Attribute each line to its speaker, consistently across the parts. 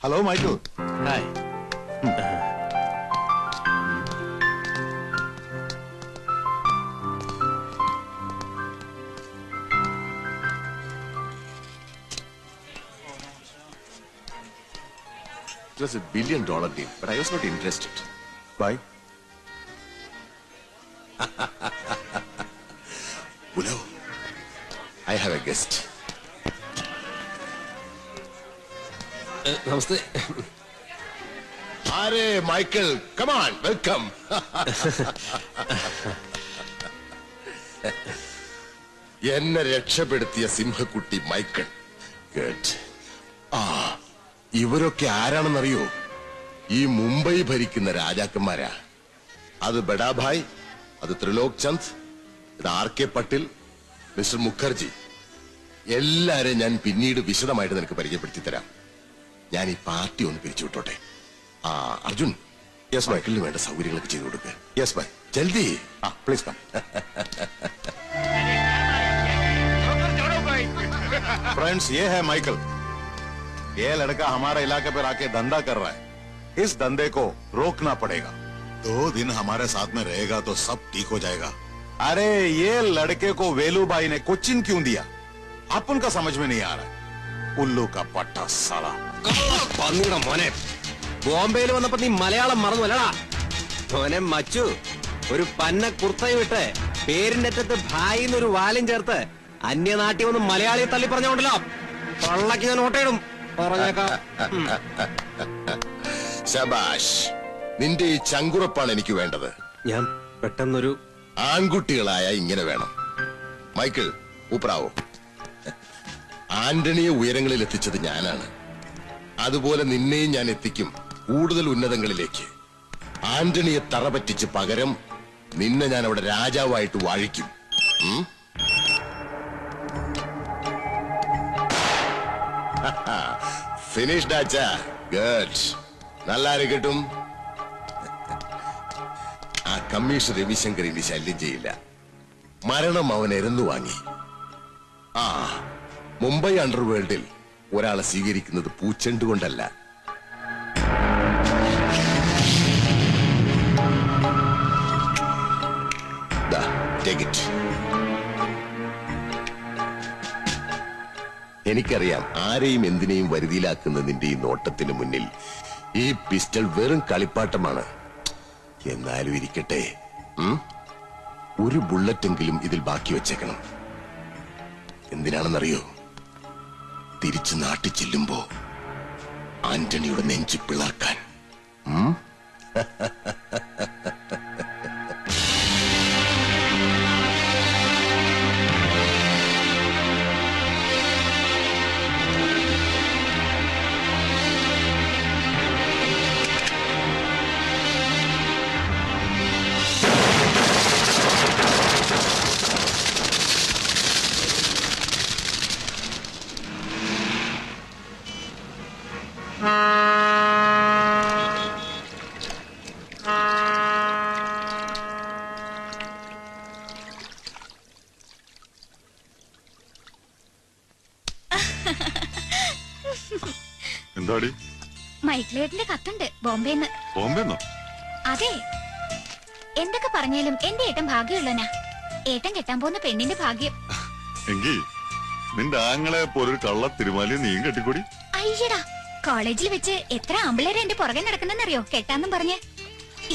Speaker 1: Hello, Michael.
Speaker 2: Hi.
Speaker 3: It was $1 billion deal, but I was not interested.
Speaker 1: Why?
Speaker 3: Ulo, I have a guest.
Speaker 2: Namaste.
Speaker 3: Are Michael, come on, welcome. എന്നെ രക്ഷപ്പെടുത്തിയ സിംഹക്കുട്ടി Michael. Good. ഇവരൊക്കെ ആരാണെന്നറിയോ? ഈ മുംബൈ ഭരിക്കുന്ന രാജാക്കന്മാരാ. അത് ബഡാഭായ്, അത് ത്രിലോക് ചന്ദ്, ഇത് RK പട്ടിൽ, mister Mukherjee. എല്ലാരെയും ഞാൻ പിന്നീട് വിശദമായിട്ട് നിനക്ക് പരിചയപ്പെടുത്തി തരാം. ഞാൻ ഈ പാർട്ടി ഒന്ന് പിരിച്ചു വിട്ടോട്ടെ. അർജുൻ, യെസ് മൈക്കിളിന് വേണ്ട സൗകര്യങ്ങളൊക്കെ ചെയ്തു കൊടുക്കുക. യെസ് ബൈ, ജൽദി.
Speaker 1: Please come. Friends, ये है माइकल. ये लड़का हमारे इलाके पर आके धंधा कर रहा है. इस धंधे को रोकना पड़ेगा.
Speaker 4: 2 दिन हमारे साथ में रहेगा तो सब ठीक हो जाएगा.
Speaker 1: अरे ये लड़के को वेलू भाई ने कोचिन क्यों दिया? अपन का समझ में नहीं आ रहा है. उल्लू का पट्टा साला.
Speaker 2: മോനെ ബോംബെയിൽ വന്നപ്പോ നീ മലയാളം മറന്നു അല്ലടാ മോനെ മച്ചു. ഒരു പന്ന കുർത്തയും ഇട്ട് പേരിന്റെ അറ്റത്ത് ഭായി എന്നൊരു വാലും ചേർത്ത് അന്യനാട്ടിൽ വന്ന് മലയാളിയെ തള്ളി പറഞ്ഞോണ്ടല്ലോ പള്ളക്ക് ഞാൻ ഓട്ടയിടും പറഞ്ഞേക്കാം.
Speaker 3: ശബാഷ്, നിന്റെ ഈ ചങ്കുറപ്പാണ് എനിക്ക് വേണ്ടത്.
Speaker 2: ഞാൻ പെട്ടെന്നൊരു
Speaker 3: ആൺകുട്ടികളായ ഇങ്ങനെ വേണം. മൈക്കിൾ, ഊപ്പറാവോ. ആന്റണിയെ ഉയരങ്ങളിൽ എത്തിച്ചത് ഞാനാണ്. അതുപോലെ നിന്നെയും ഞാൻ എത്തിക്കും കൂടുതൽ ഉന്നതങ്ങളിലേക്ക്. ആന്റണിയെ തറ പറ്റിച്ച് പകരം നിന്നെ ഞാൻ അവിടെ രാജാവായിട്ട് വാഴിക്കും. ഫിനിഷ്ഡ് ആച്ചാ. ഗുഡ്. നല്ലാരെ കിട്ടും. ആ കമ്മീഷൻ രവിശങ്കർ ഇനി ശല്യം ചെയ്യില്ല. മരണം അവൻ എരന്നു വാങ്ങി. മുംബൈ അണ്ടർവേൾഡിൽ ഒരാളെ സ്വീകരിക്കുന്നത് പൂച്ചെണ്ട് കൊണ്ടല്ല. എനിക്കറിയാം ആരെയും എന്തിനേയും വരുതിയിലാക്കുന്നതിന്റെ ഈ നോട്ടത്തിന് മുന്നിൽ ഈ പിസ്റ്റൾ വെറും കളിപ്പാട്ടമാണ്. എന്നാലും ഇരിക്കട്ടെ, ഒരു ബുള്ളറ്റെങ്കിലും ഇതിൽ ബാക്കി വെച്ചേക്കണം. എന്തിനാണെന്നറിയോ? തിരിച്ചു നാട്ടിൽ ചെല്ലുമ്പോ ആന്റണിയുടെ നെഞ്ചു പിളർക്കാൻ.
Speaker 4: എന്താടി?
Speaker 5: മൈക്കിളേട്ടന്റെ കത്തുണ്ട് ബോംബെന്ന്.
Speaker 4: ബോംബെന്നോ?
Speaker 5: അതെ. എന്തൊക്കെ പറഞ്ഞാലും എന്റെ ഏട്ടൻ ഭാഗ്യമുള്ളനാ. ഏട്ടൻ കെട്ടാൻ പോകുന്ന പെണ്ണിന്റെ ഭാഗ്യം.
Speaker 4: എങ്കി നിന്റെ ആങ്ങളെ പോലൊരു കള്ള തിരുമാലി നീയും കെട്ടിക്കൂടി.
Speaker 5: അയ്യടാ, കോളേജിൽ വെച്ച് എത്ര ആമ്പിളേരെ എന്റെ പുറകെ നടക്കണെന്നറിയോ കെട്ടാന്നും പറഞ്ഞ്.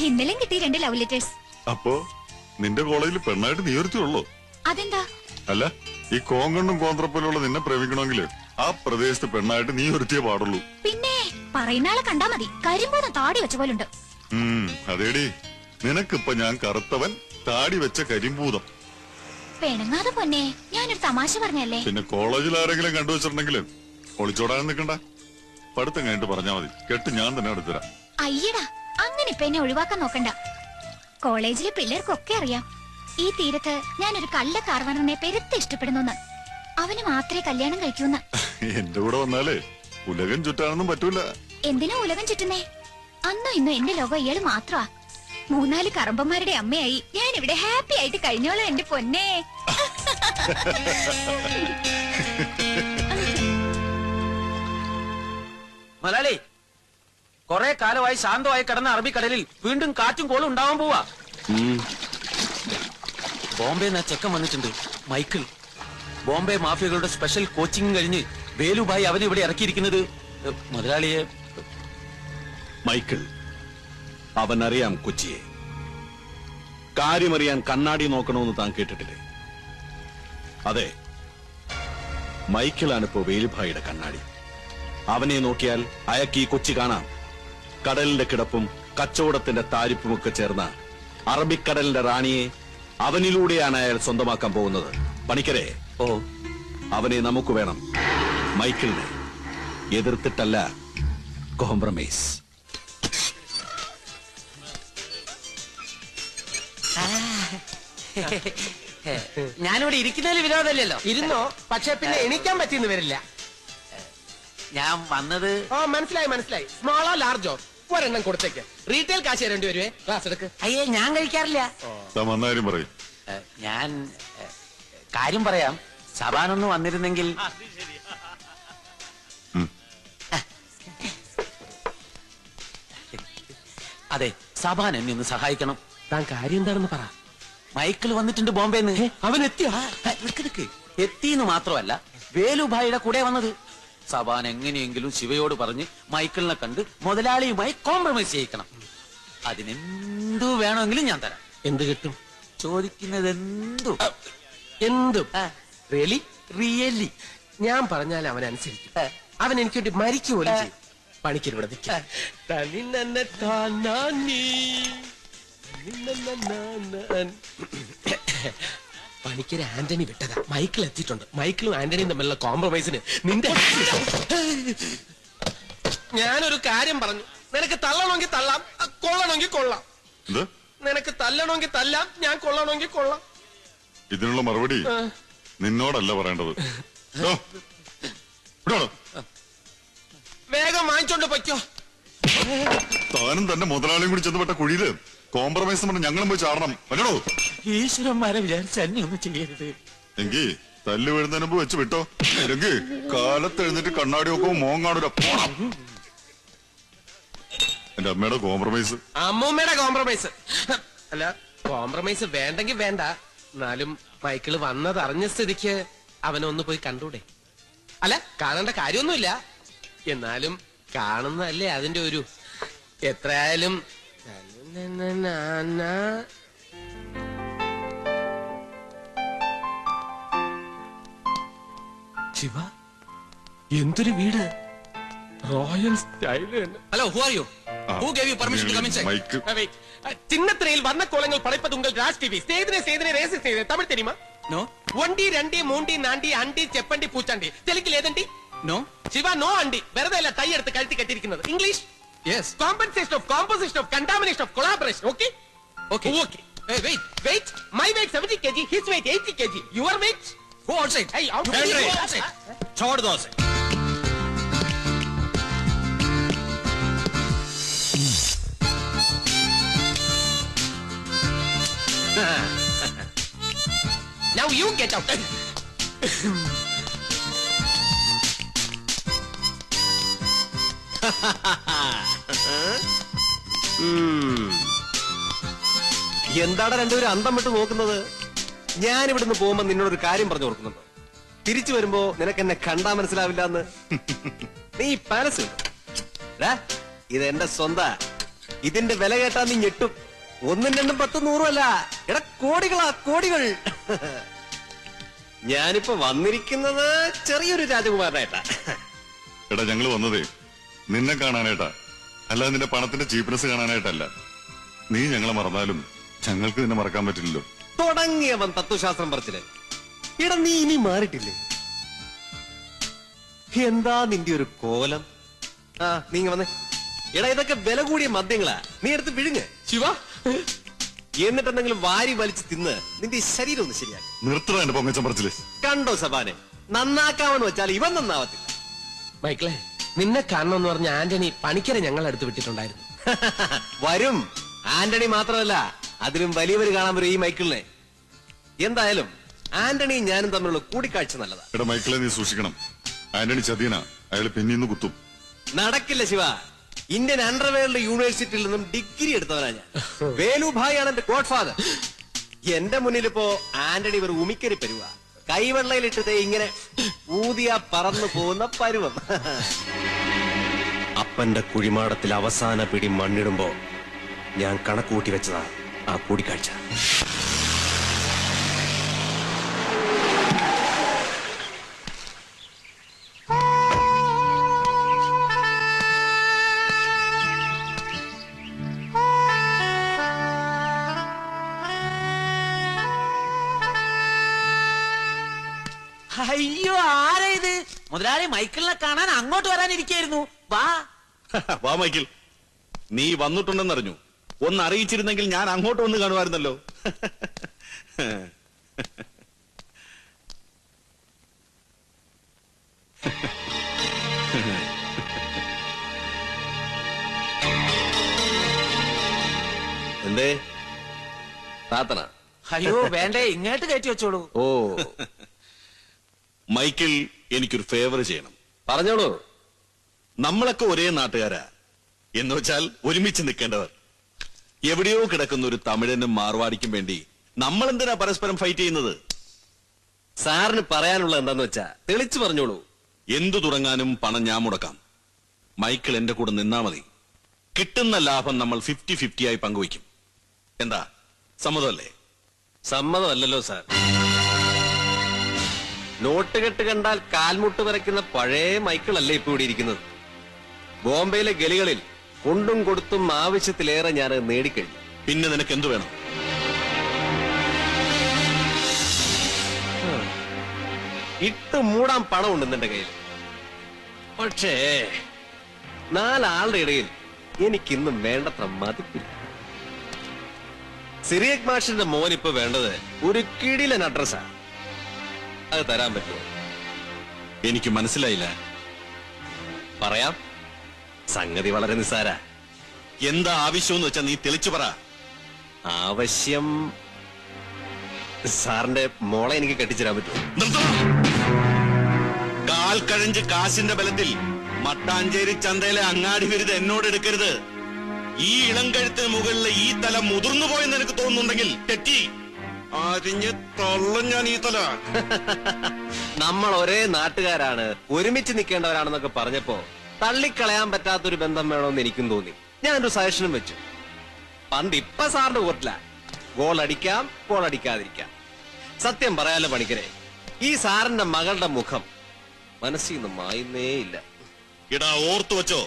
Speaker 5: ഇന്നലെയും കിട്ടി 2 ലവ് ലെറ്റേഴ്സ്.
Speaker 4: അപ്പോ നിന്റെ കോളേജിൽ പെണ്ണായിട്ട് നീ ഒരുത്തുള്ളൂ?
Speaker 5: അതെന്താ?
Speaker 4: അല്ല, ഈ കോങ്കണ്ണും കോന്ത്രപ്പോലുള്ള നിന്നെ പ്രേമിക്കണമെങ്കിൽ ആ പ്രദേശത്ത് പെണ്ണായിട്ട് നീ ഒരുത്തിയേ പാടുള്ളൂ.
Speaker 5: പിന്നെ പറയുന്ന ആളെ കണ്ടാ മതി, കരിമ്പോന്ന് താടി വെച്ച പോലുണ്ട്.
Speaker 4: അതേടി, നിനക്കിപ്പൊ ഞാൻ കറുത്തവൻ, താടി വെച്ച കരിമ്പൂതം.
Speaker 5: പെണങ്ങാതെ പൊന്നെ, ഞാനൊരു തമാശ പറഞ്ഞല്ലേ.
Speaker 4: പിന്നെ കോളേജിൽ ആരെങ്കിലും കണ്ടുവച്ചിട്ടുണ്ടെങ്കിൽ ഒളിച്ചോടാൻ നിൽക്കണ്ട. പഠിത്തം കഴിഞ്ഞിട്ട് പറഞ്ഞാ മതി, കെട്ട് ഞാൻ തന്നെ എടുത്തരാം.
Speaker 5: അയ്യടാ, അങ്ങനെ ഇപ്പൊ എന്നെ ഒഴിവാക്കാൻ നോക്കണ്ട. കോളേജിലെ പിള്ളേർക്കൊക്കെ അറിയാം ഈ തീരത്ത് ഞാനൊരു കള്ള കാർവണനെ പെരുത്ത് ഇഷ്ടപ്പെടുന്നു. അവന് മാത്രമേ കല്യാണം കഴിക്കൂന്ന്.
Speaker 4: എന്റെ കൂടെ വന്നാലേ ഉലകം ചുറ്റാനൊന്നും പറ്റൂല.
Speaker 5: എന്തിനാ ഉലകം ചുറ്റുന്നേ? അന്നോ ഇന്നോ എന്റെ ലോകം ഇയാള് മാത്രമാ. 3-4 കറമ്പന്മാരുടെ അമ്മയായി ഞാൻ ഇവിടെ ഹാപ്പി ആയിട്ട് കഴിഞ്ഞോളാം എന്റെ പൊന്നെ.
Speaker 2: മലയാളി
Speaker 6: കുറെ കാലമായി ശാന്തമായി കിടന്ന അറബിക്കടലിൽ വീണ്ടും കാറ്റും കോളും ഉണ്ടാവാൻ പോവാ. ബോംബെ ചെക്കൻ വന്നിട്ടുണ്ട്, മൈക്കിൾ. ബോംബെ മാഫിയകളുടെ സ്പെഷ്യൽ കോച്ചിങ് കഴിഞ്ഞ് വേലുഭായി അവനെ ഇവിടെ ഇറക്കിയിരിക്കുന്നത് മുതലാളിയെ.
Speaker 7: മൈക്കിൾ, അവൻ അറിയാം കൊച്ചിയെ. കാര്യമറിയാൻ കണ്ണാടി നോക്കണമെന്ന് താൻ കേട്ടിട്ടില്ലേ? അതെ, മൈക്കിളാണിപ്പോ വേലുഭായിയുടെ കണ്ണാടി. അവനെ നോക്കിയാൽ അയാൾക്ക് ഈ കൊച്ചി കാണാം. കടലിന്റെ കിടപ്പും കച്ചവടത്തിന്റെ താരിപ്പുമൊക്കെ ചേർന്ന അറബിക്കടലിന്റെ റാണിയെ അവനിലൂടെയാണ് അയാൾ സ്വന്തമാക്കാൻ പോകുന്നത്. പണിക്കരെ,
Speaker 6: ഓ,
Speaker 7: അവനെ നമുക്ക് വേണം. മൈക്കിളിനെ എതിർത്തിട്ടല്ല, കോംപ്രമൈസ്.
Speaker 6: ഞാനിവിടെ ഇരിക്കുന്നതിൽ വിരോധമല്ലല്ലോ.
Speaker 8: ഇരുന്നോ, പക്ഷെ പിന്നെ എണീക്കാൻ പറ്റിയെന്ന് വരില്ല.
Speaker 6: ഞാൻ വന്നത്
Speaker 8: മനസ്സിലായി. സ്മോളോ ലാർജോ ഒരെണ്ണം കൊടുത്തേക്ക്. റീറ്റെയിൽ കാശ് തരേണ്ടി വരുവേ. ക്ലാസ് എടുക്ക്.
Speaker 6: അയ്യേ, ഞാൻ കഴിക്കാറില്ല.
Speaker 4: വന്നാരും പറയും.
Speaker 6: ഞാൻ കാര്യം പറയാം. സബാനൊന്ന് വന്നിരുന്നെങ്കിൽ. അതെ, സബാൻ എന്നെ ഒന്ന് സഹായിക്കണം.
Speaker 8: താൻ കാര്യം എന്താണെന്ന് പറ.
Speaker 6: മൈക്കിൾ വന്നിട്ടുണ്ട് ബോംബെന്ന്.
Speaker 8: അവൻ എത്തിയോ?
Speaker 6: എത്തിന്ന് മാത്രമല്ല, വേലുഭായിയുടെ കൂടെ വന്നത്. സബാൻ എങ്ങനെയെങ്കിലും ശിവയോട് പറഞ്ഞ് മൈക്കിളിനെ കണ്ട് മുതലാളിയുമായി കോംപ്രമൈസ് ചെയ്യിക്കണം. അതിനെന്തു വേണമെങ്കിലും ഞാൻ തരാം.
Speaker 8: എന്ത് കിട്ടും?
Speaker 6: ചോദിക്കുന്നത്
Speaker 8: എന്തും. റിയലി?
Speaker 6: റിയലി.
Speaker 8: ഞാൻ പറഞ്ഞാൽ അവൻ അനുസരിക്കും. അവൻ എനിക്ക് വേണ്ടി മരിച്ചു പോലും ചെയ്യും. പണിക്കർ ഇവിടെ നിൽക്കാം. പണിക്കര് ആന്റണി വിട്ടതാ. മൈക്കിൾ എത്തിയിട്ടുണ്ട്. മൈക്കിളും ആന്റണിയും തമ്മിലുള്ള കോംപ്രമൈസിന് നിന്റെ. ഞാനൊരു കാര്യം പറഞ്ഞു. നിനക്ക് തള്ളണമെങ്കിൽ തള്ളാം, കൊള്ളണമെങ്കിൽ കൊള്ളാം. നിനക്ക് തല്ലണമെങ്കിൽ തല്ലാം, ഞാൻ കൊള്ളണമെങ്കിൽ കൊള്ളാം.
Speaker 4: ഇതിനുള്ള മറുപടി നിന്നോടല്ല പറയേണ്ടത്.
Speaker 8: വേഗം വാങ്ങിച്ചോണ്ട് പൊയ്ക്കോ.
Speaker 4: താനും തന്റെ മുതലാളിയും കൂടി ചെന്നപ്പെട്ട കുഴിയില് കോംപ്രമൈസ് പറഞ്ഞ് ഞങ്ങളും പോയി ചാടണം. അല്ലടോ,
Speaker 6: ഈശ്വരന്മാരെ വിചാരിച്ച് എന്നെ ഒന്നും ചെയ്യരുത്.
Speaker 4: എങ്കി തല്ല് വീഴുന്നതിന് മുമ്പ് വെച്ച് വിട്ടോ. എങ്കിൽ കാലത്ത് എഴുന്നേറ്റ് കണ്ണാടി നോക്കുമ്പോ മോൻ കാണൂല. എന്റെ അമ്മയുടെ കോംപ്രമൈസ്.
Speaker 8: അമ്മൂമ്മയുടെ കോംപ്രമൈസ് അല്ല. കോംപ്രമൈസ് വേണ്ടെങ്കിൽ വേണ്ട. എന്നാലും മൈക്കിള് വന്നത് അറിഞ്ഞ സ്ഥിതിക്ക് അവനൊന്ന് പോയി കണ്ടൂടെ? അല്ല, കാണേണ്ട കാര്യമൊന്നുമില്ല. എന്നാലും കാണുന്നതല്ലേ അതിന്റെ ഒരു. എത്രയായാലും ശിവ, എന്തൊരു വീട്! Royal style.
Speaker 6: Hello, who are you? Who gave you permission to come inside?
Speaker 8: சின்னத்திரையில் வண்ண கோலங்கள் படைப்பது உங்கள் ராஜ் டிவி. சேதனை ரேசி செய்து தமிழ் தெரியுமா?
Speaker 6: No.
Speaker 8: ஒண்டி ரெண்டி மூண்டி நாண்டி அண்டி செப்பண்டி பூச்சாண்டி. தெலுங்கில் ஏதண்டி?
Speaker 6: No.
Speaker 8: சிவா, நோ அண்டி. வெறுതെ ടൈ എടുത്ത് കഴുത്തി കെട്ടിയിരിക്കുന്നത്. English?
Speaker 6: Yes.
Speaker 8: Compensation of composition of contamination of collaboration. Okay?
Speaker 6: Okay.
Speaker 8: Hey, wait. My weight 70 kg, his weight 80 kg. Your weight?
Speaker 6: Go outside.
Speaker 8: Hey, outside.
Speaker 6: Hey,
Speaker 8: Go outside.
Speaker 6: छोड़ दो उसे.
Speaker 8: Now you get out.
Speaker 2: എന്താണ് രണ്ടുപേരും അന്തം വിട്ട് നോക്കുന്നത്? ഞാൻ ഇവിടുന്ന് പോകുമ്പോ നിന്നോടൊരു കാര്യം പറഞ്ഞു കൊടുക്കുന്നുണ്ടോ? തിരിച്ചു വരുമ്പോ നിനക്ക് എന്നെ കണ്ടാ മനസ്സിലാവില്ല എന്ന്. നീ പാലസ് ഇത് എന്റെ സ്വന്ത. ഇതിന്റെ വില കേട്ടാ നീ ഞെട്ടും. 1, 2, 10, 100 അല്ല, എടാ കോടികളാ, കോടികൾ. ഞാനിപ്പോ വന്നിരിക്കുന്നത് ചെറിയൊരു രാജകുമാരനായിട്ടാ.
Speaker 4: എടാ, ഞങ്ങള് വന്നതേ നിന്നെ കാണാനായിട്ടാ, അല്ലാതെ നിന്റെ പണത്തിന്റെ ചീപ്നെസ് കാണാനായിട്ടല്ല. നീ ഞങ്ങളെ മറന്നാലും ഞങ്ങൾക്ക് നിന്നെ മറക്കാൻ പറ്റില്ലല്ലോ.
Speaker 2: തുടങ്ങിയവൻ തത്വശാസ്ത്രം പറച്ചില്. എടാ, നീ ഇനി മാറിയിട്ടില്ലേ? എന്താ നിന്റെ ഒരു കോലം? നീ വന്നേ. എടാ, ഇതൊക്കെ വില കൂടിയ മദ്യങ്ങളാ. നീ എടുത്ത് വിഴുങ്ങ്
Speaker 8: ശിവ.
Speaker 2: എന്നിട്ടെന്തെങ്കിലും വാരി വലിച്ച് തിന്ന് നിന്റെ ഈ ശരീരം ഒന്ന് ശരിയാക്കി.
Speaker 4: നിർത്തണ എന്റെ പൊങ്ങച്ചം പറച്ചില്.
Speaker 2: കണ്ടോ സബാനെ, നന്നാക്കാമെന്ന് വെച്ചാൽ ഇവൻ നന്നാവത്തില്ല.
Speaker 8: മൈക്കിളെ, നിന്നെ കാണണമെന്ന് പറഞ്ഞ ആന്റണി പണിക്കരെ ഞങ്ങൾ അടുത്ത് വിട്ടിട്ടുണ്ടായിരുന്നു.
Speaker 2: വരും. ആന്റണി മാത്രമല്ല, അതിലും വലിയവര് കാണാൻ വരും ഈ മൈക്കിളിനെ. എന്തായാലും ആന്റണിയും ഞാനും തമ്മിലുള്ള കൂടിക്കാഴ്ച നല്ലതാ.
Speaker 4: എടാ മൈക്കിളെ, നീ സൂക്ഷിക്കണം. ആന്റണി ചതിയനാ. അയാൾ പിന്നീന്ന് കുത്തും.
Speaker 2: നടക്കില്ല ശിവ. ഇന്ത്യൻ അണ്ടർവേൾഡ് യൂണിവേഴ്സിറ്റിയിൽ നിന്നും ഡിഗ്രി എടുത്തവനാ ഞാൻ. വേലുഭായി ആണ് എന്റെ ഗോഡ് ഫാദർ. എന്റെ മുന്നിലിപ്പോ ആന്റണി ഒരു ഉമിക്കരി പരുവ, കൈവെള്ളയിലിട്ടത് ഇങ്ങനെ ഊതിയ പറന്നു പോകുന്ന പരുവം. അപ്പന്റെ കുഴിമാടത്തിൽ അവസാന പിടി മണ്ണിടുമ്പോ ഞാൻ കണക്കൂട്ടി വെച്ചതാ ആ കൂടിക്കാഴ്ച.
Speaker 6: അയ്യോ, ആരാ ഇത്? മുതലാളി മൈക്കിളിനെ കാണാൻ അങ്ങോട്ട് വരാനിരിക്കായിരുന്നു. വാ
Speaker 7: വാ മൈക്കിൾ, നീ വന്നിട്ടുണ്ടെന്നറിഞ്ഞു. ഒന്ന് അറിയിച്ചിരുന്നെങ്കിൽ ഞാൻ അങ്ങോട്ട് വന്ന് കാണുമായിരുന്നല്ലോ.
Speaker 2: എന്തേ പ്രാർത്ഥന?
Speaker 6: അയ്യോ വേണ്ടേ, ഇങ്ങോട്ട് കയറ്റി വെച്ചോളൂ.
Speaker 2: ഓ
Speaker 7: മൈക്കിൾ, എനിക്കൊരു ഫേവർ ചെയ്യണം.
Speaker 2: പറഞ്ഞോളൂ.
Speaker 7: നമ്മളൊക്കെ ഒരേ നാട്ടുകാരാ, എന്ന് വെച്ചാൽ ഒരുമിച്ച് നിൽക്കേണ്ടവർ. എവിടെയോ കിടക്കുന്ന ഒരു തമിഴനും മാർവാടിക്കും വേണ്ടി നമ്മൾ എന്തിനാ പരസ്പരം ഫൈറ്റ് ചെയ്യുന്നത്?
Speaker 2: സാറിന് പറയാനുള്ളത് എന്താന്ന് വെച്ചാ തെളിച്ചു പറഞ്ഞോളൂ.
Speaker 7: എന്തു തുടങ്ങാനും പണം ഞാൻ മുടക്കാം. മൈക്കിൾ എന്റെ കൂടെ നിന്നാ മതി. കിട്ടുന്ന ലാഭം നമ്മൾ 50-50 ആയി പങ്കുവയ്ക്കും. എന്താ, സമ്മതമല്ലേ?
Speaker 2: സമ്മതമല്ലല്ലോ സാർ. നോട്ടുകെട്ട് കണ്ടാൽ കാൽമുട്ട് വരയ്ക്കുന്ന പഴയ മൈക്കിളല്ലേ ഇപ്പൊ ഇവിടെ ഇരിക്കുന്നത്. ബോംബെയിലെ ഗലികളിൽ കൊണ്ടും കൊടുത്തും ആവശ്യത്തിലേറെ ഞാൻ നേടിക്കഴിഞ്ഞു.
Speaker 7: പിന്നെ നിനക്ക് എന്തു വേണം?
Speaker 2: ഇട്ട് മൂടാൻ പണമുണ്ട് എന്റെ കയ്യിൽ. പക്ഷേ 4 ആളുടെ ഇടയിൽ എനിക്കിന്നും വേണ്ടത്ര മതിപ്പില്ല. സിറിയക് മാഷിന്റെ മോൻ ഇപ്പൊ വേണ്ടത് ഒരു കിടിലൻ അഡ്രസ്സാ. അത് തരാൻ പറ്റുമോ?
Speaker 7: എനിക്ക് മനസ്സിലായില്ല.
Speaker 2: പറയാം. സംഗതി വളരെ നിസ്സാര.
Speaker 7: എന്താ ആവശ്യമെന്ന് വെച്ചാ നീ തെളിച്ചു പറ.
Speaker 2: ആവശ്യം സാറിന്റെ മോളെ എനിക്ക് കെട്ടിച്ചേരാൻ പറ്റുമോ?
Speaker 7: കാൽ കഴഞ്ച് കാശിന്റെ ബലത്തിൽ മട്ടാഞ്ചേരി ചന്തയിലെ അങ്ങാടി വിരുത് എന്നോട് എടുക്കരുത്. ഈ ഇളം കഴുത്തിന് മുകളിലെ ഈ തല മുതിർന്നു പോയെന്ന് എനിക്ക് തോന്നുന്നുണ്ടെങ്കിൽ തെറ്റി. അരിഞ്ഞ് തള്ളും ഞാൻ ഈ തല.
Speaker 2: നമ്മൾ ഒരേ നാട്ടുകാരാണ്, ഒരുമിച്ച് നിൽക്കേണ്ടവരാണെന്നൊക്കെ പറഞ്ഞപ്പോ തള്ളിക്കളയാൻ പറ്റാത്തൊരു ബന്ധം വേണമെന്ന് എനിക്കും തോന്നി. ഞാനൊരു സജഷനും വെച്ചു. പണ്ട് ഇപ്പൊ സാറിന്റെ കോർട്ടില. ഗോൾ അടിക്കാം, ഗോൾ അടിക്കാതിരിക്കാം. സത്യം പറയാലോ പണിക്കരെ, ഈ സാറിന്റെ മകളുടെ മുഖം മനസ്സിൽ നിന്ന് മായുന്നേ ഇല്ല.
Speaker 7: ഇടാ, ഓർത്തു വെച്ചോ,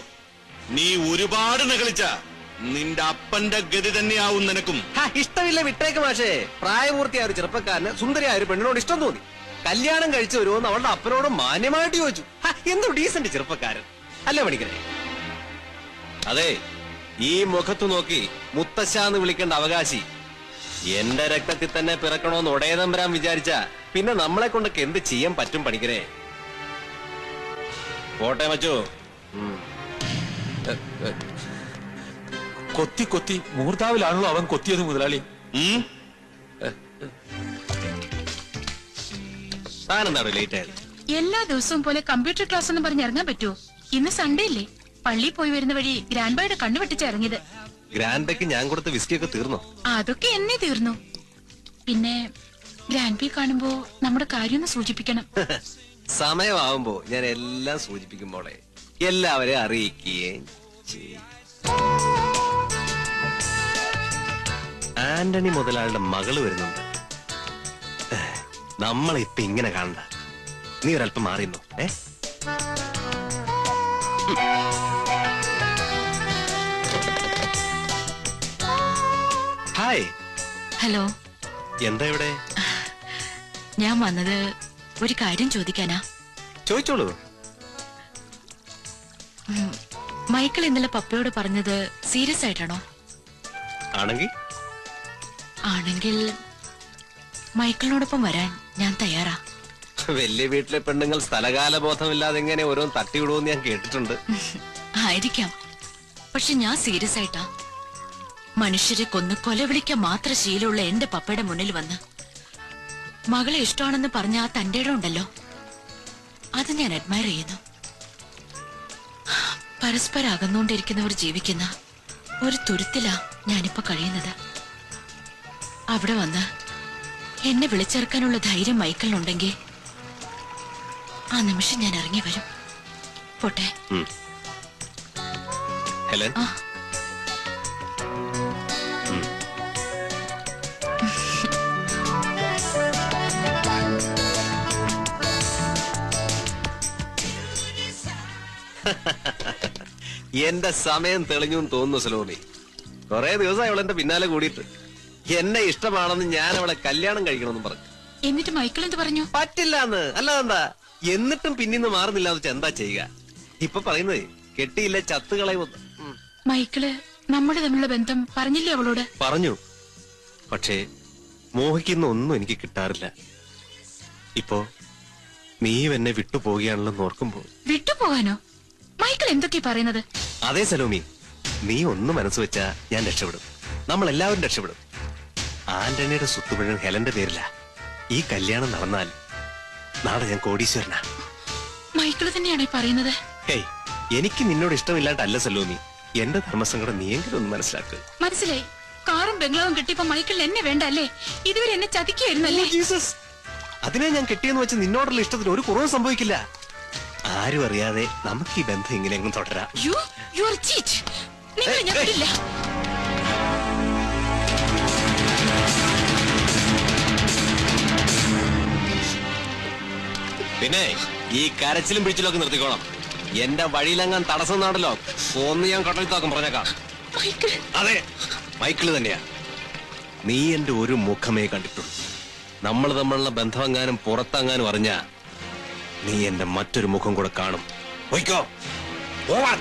Speaker 7: നീ ഒരുപാട് നകളിച്ച നിന്റെ അപ്പന്റെ ഗതി തന്നെയാവും നിനക്കും.
Speaker 2: ഇഷ്ടമില്ല, വിട്ടേക്ക് മാഷേ. പ്രായപൂർത്തിയായ ഒരു ചെറുപ്പക്കാരന് സുന്ദരിയായ ഒരു പെണ്ണിനോട് ഇഷ്ടം തോന്നി. കല്യാണം കഴിച്ചു വരുമെന്ന് അവളുടെ അപ്പനോട് മാന്യമായിട്ട് ചോദിച്ചു. എന്തോ ഡീസന്റ് ചെറുപ്പക്കാരൻ അല്ലേ പണിക്കരെ? അതെ, ഈ മുഖത്തു നോക്കി മുത്തശ്ശാന്ന് വിളിക്കേണ്ട അവകാശി എന്റെ രക്തത്തിൽ തന്നെ പിറക്കണോന്ന് ഒടേതം വരാൻ വിചാരിച്ച പിന്നെ നമ്മളെ കൊണ്ടൊക്കെ എന്ത് ചെയ്യാൻ പറ്റും പണിക്കരെ? പോട്ടെ മച്ചോ.
Speaker 9: കൊത്തി കൊത്തി മൂർധാവിലാണല്ലോ അവൻ കൊത്തിയത് മുതലാളി.
Speaker 2: താനെന്താണോ ലേറ്റ് ആയത്?
Speaker 10: എല്ലാ ദിവസവും പോലെ കമ്പ്യൂട്ടർ ക്ലാസ് എന്ന് പറഞ്ഞ് ഇറങ്ങാൻ പറ്റുമോ? ഇന്ന് സൺഡേ അല്ലേ? പള്ളിയിൽ പോയി വരുന്ന വഴി ഗ്രാൻഡ് ബൈയുടെ കണ്ണു വെട്ടിച്ചിറങ്ങിയത്.
Speaker 2: ഗ്രാൻഡ് ബൈക്ക് ഞാൻ കൊടുത്ത വിസ്കിയൊക്കെ തീർന്നോ?
Speaker 10: അതൊക്കെ എന്നേ തീർന്നു. പിന്നെ ഗ്രാൻഡ് ബൈ കാണുമ്പോ നമ്മുടെ കാര്യമൊന്ന് സൂചിപ്പിക്കണം.
Speaker 2: സമയമാവുമ്പോ ഞാൻ എല്ലാം സൂചിപ്പിക്കുമ്പോളെ എല്ലാവരെയും അറിയിക്കുകയും ചെയ്യും. ആന്റണി മുതലാളുടെ മകള് വരുന്നുണ്ട്. നമ്മളിപ്പൊ ഇങ്ങനെ കാണണ്ട. നീ ഒരല്പം മാറിയുന്നു. ഹായ്.
Speaker 10: ഹലോ.
Speaker 2: എന്താ ഇവിടെ?
Speaker 10: ഞാൻ വന്നത് ഒരു കാര്യം ചോദിക്കാനാ.
Speaker 2: ചോദിച്ചോളൂ.
Speaker 10: മൈക്കിൾ ഇന്നലെ പപ്പയോട് പറഞ്ഞത് സീരിയസ് ആയിട്ടാണോ? ആണെങ്കിൽ മൈക്കിളിനോടൊപ്പം വരാൻ ഞാൻ തയ്യാറാ.
Speaker 2: വലിയ വീട്ടിലെ പെണ്ണുങ്ങൾ സ്ഥലകാല ബോധമില്ലാതെ എങ്ങനെ ഓരോന്ന് തട്ടിവിടുമെന്ന് ഞാൻ കേട്ടിട്ടുണ്ട്.
Speaker 10: ആയിരിക്കാം, പക്ഷെ ഞാൻ സീരിയസ് ആയിട്ടാ. മനുഷ്യരെ കൊന്ന് കൊലവിളിക്കാൻ മാത്രം ശീലമുള്ള എന്റെ പപ്പയുടെ മുന്നിൽ വന്ന് മകളെ ഇഷ്ടമാണെന്ന് പറഞ്ഞ ആ തന്റെ ഇടം ഉണ്ടല്ലോ, അത് ഞാൻ അഡ്മയർ ചെയ്യുന്നു. പരസ്പരം അകന്നുകൊണ്ടിരിക്കുന്നവർ ജീവിക്കുന്ന ഒരു തുരുത്തിലാ ഞാനിപ്പോ കഴിയുന്നത്. അവിടെ വന്ന് എന്നെ വിളിച്ചേർക്കാനുള്ള ധൈര്യം മൈക്കിളിനുണ്ടെങ്കിൽ ആ നിമിഷം ഞാൻ ഇറങ്ങി വരും. പോട്ടെ.
Speaker 2: ഹെലൻ, എന്റെ സമയം തെളിഞ്ഞു തോന്നുന്നു സലോമി. കുറെ ദിവസമായി അവൾ എന്റെ പിന്നാലെ കൂടിയിട്ട് എന്നെ ഇഷ്ടമാണെന്ന് ഞാൻ അവളെ കല്യാണം കഴിക്കണമെന്ന് പറഞ്ഞു.
Speaker 10: എന്നിട്ട് മൈക്കിൾ എന്ത് പറഞ്ഞു?
Speaker 2: പറ്റില്ലാന്ന്. അല്ലാതെന്താ? എന്നിട്ടും പിന്നിന്ന് മാറുന്നില്ല എന്ന് വെച്ചാൽ എന്താ ചെയ്യുക? ഇപ്പൊ പറയുന്നത് കെട്ടിയില്ല ചത്തുകളയുമെന്ന്.
Speaker 10: മൈക്കിള് നമ്മുടെ തമ്മിലുള്ള ബന്ധം പറഞ്ഞില്ലേ അവളോട്?
Speaker 2: പറഞ്ഞു. പക്ഷേ മോഹിക്കുന്ന ഒന്നും എനിക്ക് കിട്ടാറില്ല. ഇപ്പോ നീ എന്നെ വിട്ടുപോകുകയാണല്ലോ ഓർക്കുമ്പോ.
Speaker 10: വിട്ടുപോകാനോ? മൈക്കിൾ എന്തൊക്കെയാ പറയുന്നത്?
Speaker 2: അതേ സലോമി, നീ ഒന്ന് മനസ്സ് വെച്ചാ ഞാൻ രക്ഷപ്പെടും. നമ്മളെല്ലാവരും രക്ഷപ്പെടും. ആന്റണിയുടെ സ്വത്ത് മുഴുവൻ ഹെലന്റെ പേരില. ഈ കല്യാണം നടന്നാൽ നാളെ ഞാൻ കോടീശ്വരനാ.
Speaker 10: മൈക്കിള് തന്നെയാണോ പറയുന്നത്?
Speaker 2: ഹേയ്, എനിക്ക് നിന്നോട് ഇഷ്ടമില്ലാണ്ടല്ല സലോമി. എന്റെ ധർമ്മസങ്കടം നീയെങ്കിലും ഒന്ന് മനസ്സിലാക്കുക.
Speaker 10: മനസ്സിലായി. കാറും ബംഗ്ലാവും കിട്ടിയപ്പോ മൈക്കിളിന് എന്നെ വേണ്ട അല്ലേ? ഇതുവരെ എന്നെ ചതിക്കായിരുന്നല്ലേ?
Speaker 2: ജീസസ്, അതിനെ ഞാൻ കെട്ടിയെന്ന് വെച്ച് നിന്നോടുള്ള ഇഷ്ടത്തിന് ഒരു കുറവും സംഭവിക്കില്ല. ആരും അറിയാതെ നമുക്ക് ഈ ബന്ധം ഇങ്ങനെയെങ്കിലും തുടരാം.
Speaker 10: നിങ്ങളെ ഞാൻ വിടില്ല.
Speaker 2: പിന്നെ ഈ കരച്ചിലും പിടിച്ചിലൊക്കെ നിർത്തിക്കോണം. എന്റെ വഴിയിലെങ്ങാൻ തടസ്സം നാടല്ലോ ഒന്ന് ഞാൻ കടലിത്താക്കും പറഞ്ഞേക്കാം. അതെ, മൈക്കിള് തന്നെയാ. നീ എന്റെ ഒരു മുഖമേ കണ്ടിട്ടുള്ളൂ. നമ്മൾ തമ്മിലുള്ള ബന്ധമെങ്ങാനും പുറത്തെങ്ങാനും അറിഞ്ഞാ നീ എന്റെ മറ്റൊരു മുഖം കൂടെ കാണും. പോയിക്കോ, പോവാൻ.